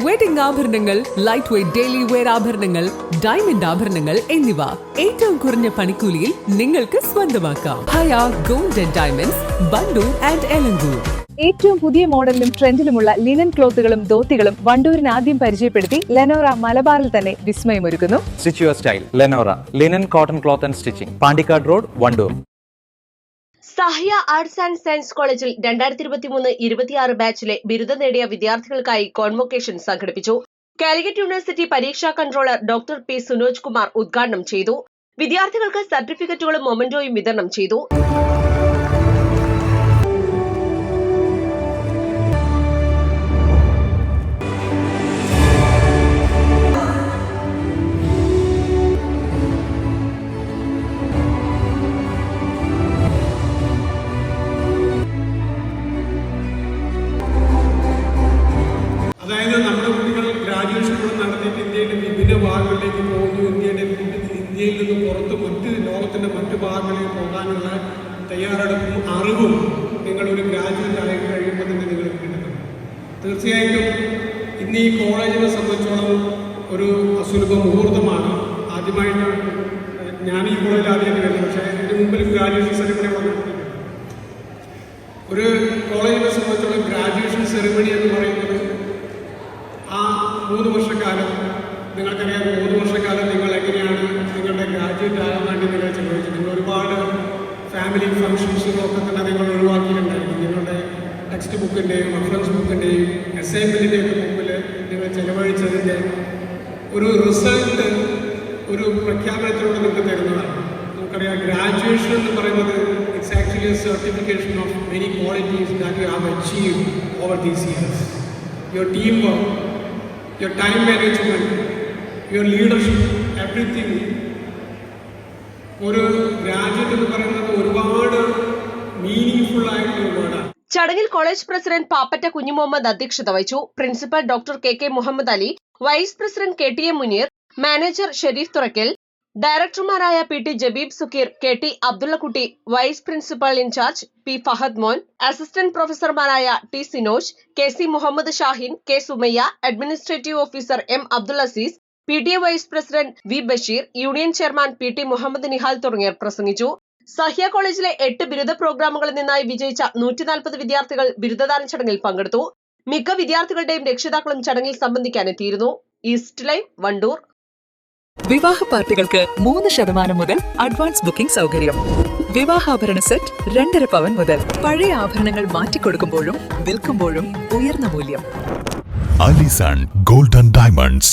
Wedding ആഭരണങ്ങൾ, light weight daily wear ആഭരണങ്ങൾ, diamond ആഭരണങ്ങൾ എന്നിവ ഏറ്റവും കുറഞ്ഞ പണിക്കൂലിയിൽ നിങ്ങൾക്ക് സ്വന്തമാക്കാം. Haya gold and diamonds, Wandoor and Elankur. ഏറ്റവും പുതിയ മോഡലിലും ട്രെൻഡിലുമുള്ള ലിനൻ ക്ലോത്തുകളും ധോത്തികളും വണ്ടൂരിന് ആദ്യം പരിചയപ്പെടുത്തി ലെനോറ മലബാറിൽ തന്നെ വിസ്മയമൊരുക്കുന്നു. Stitch your style Lenora linen cotton cloth and stitching, Pandikkad road, Wandoor. Sahya arts and science കോളേജിൽ 2023-26 ബാച്ചിലെ ബിരുദം നേടിയ വിദ്യാർത്ഥികൾക്കായി കോൺവൊക്കേഷൻ സംഘടിപ്പിച്ചു. കാലിക്കറ്റ് യൂണിവേഴ്സിറ്റി പരീക്ഷാ controller doctor P Sunoj Kumar ഉദ്ഘാടനം ചെയ്തു. വിദ്യാർത്ഥികൾക്ക് സർട്ടിഫിക്കറ്റുകളും മൊമെന്റോയും വിതരണം ചെയ്തു. അതായത് നമ്മുടെ കുട്ടികൾ ഗ്രാജുവേഷൻ കൂടെ നടത്തിയിട്ട് ഇന്ത്യയുടെ വിവിധ ഭാഗങ്ങളിലേക്ക് പോകുന്നു. ഇന്ത്യയിൽ നിന്ന് പുറത്ത് ലോകത്തിൻ്റെ മറ്റു ഭാഗങ്ങളിലേക്ക് പോകാനുള്ള തയ്യാറെടുപ്പും അറിവും നിങ്ങളൊരു ഗ്രാജുവേറ്റ് ആയി കഴിയുമ്പോൾ തന്നെ നിങ്ങൾക്ക് കിട്ടുന്നു. തീർച്ചയായിട്ടും ഇന്ന് ഈ കോളേജിനെ സംബന്ധിച്ചോളം ഒരു അസുലഭ മുഹൂർത്തമാണ്. ആദ്യമായിട്ട് ഞാൻ ഈ കോളേജിൽ ആദ്യമായിട്ട് വരുന്നത്, പക്ഷേ ഇതിന് മുമ്പിൽ ഗ്രാജുവേഷൻ സെറിമണി വന്നിട്ടുണ്ട്. ഒരു കോളേജിനെ സംബന്ധിച്ചോളം ഗ്രാജുവേഷൻ സെറിമണി എന്ന് പറയുന്നത് ആ 3 വർഷക്കാലം, നിങ്ങൾക്കറിയാം 3 വർഷക്കാലം നിങ്ങൾ എങ്ങനെയാണ് നിങ്ങളുടെ ഗ്രാജുവേറ്റ് ആകാൻ വേണ്ടി നിങ്ങൾ ചെലവഴിച്ചത്. നിങ്ങൾ ഒരുപാട് ഫാമിലി ഫംഗ്ഷൻസുകളൊക്കെ തന്നെ നിങ്ങൾ ഒഴിവാക്കിയിട്ടുണ്ടായിരിക്കും. നിങ്ങളുടെ ടെക്സ്റ്റ് ബുക്കിൻ്റെയും റെഫറൻസ് ബുക്കിൻ്റെയും അസൈൻമെൻറ്റിൻ്റെയൊക്കെ മുമ്പിൽ നിങ്ങൾ ചെലവഴിച്ചതിൻ്റെ ഒരു റിസൾട്ട് ഒരു പ്രഖ്യാപനത്തിലൂടെ നിങ്ങൾക്ക് തരുന്നതാണ്. നമുക്കറിയാം ഗ്രാജുവേഷൻ എന്ന് പറയുന്നത് it's actually A certification of many qualities that you have achieved over these years. Your team work, your time management, your leadership, everything. ഒരു ഗ്രാജുവേറ്റ് എന്ന് പറയുന്നത് ഒരുപാട് മീനിങ്ഫുൾ ആയിട്ടുള്ള വേർഡാണ്. ചടങ്ങിൽ കോളേജ് പ്രസിഡന്റ് പാപ്പറ്റ കുഞ്ഞുമുഹമ്മദ് അധ്യക്ഷത വഹിച്ചു. Principal doctor K Muhammad Ali, vice president KT Muneer, manager Shareef Thurakkal, ഡയറക്ടർമാരായ PT Jabeeb Sukkeer, KT Abdullakutty, vice principal in charge P Fahad Mon, assistant പ്രൊഫസർമാരായ T Sinoj, KC Muhammad Shahin, K Sumayya, administrative officer M Abdul Azeez, PTA vice president V Basheer, union chairman PT Muhammad Nihal തുടങ്ങിയവർ പ്രസംഗിച്ചു. സഹ്യ കോളേജിലെ 8 ബിരുദ പ്രോഗ്രാമുകളിൽ നിന്നായി വിജയിച്ച 140 വിദ്യാർത്ഥികൾ ബിരുദദാന ചടങ്ങിൽ പങ്കെടുത്തു. മിക്ക വിദ്യാർത്ഥികളുടെയും രക്ഷിതാക്കളും ചടങ്ങിൽ സംബന്ധിക്കാനെത്തിയിരുന്നു. East live, Wandoor. വിവാഹ പാർട്ടികൾക്ക് 3% മുതൽ അഡ്വാൻസ് ബുക്കിംഗ് സൗകര്യം. വിവാഹാഭരണ സെറ്റ് 2.5 പവൻ മുതൽ. പഴയ ആഭരണങ്ങൾ മാറ്റിക്കൊടുക്കുമ്പോഴും വിൽക്കുമ്പോഴും ഉയർന്ന മൂല്യം. Allison gold and diamonds,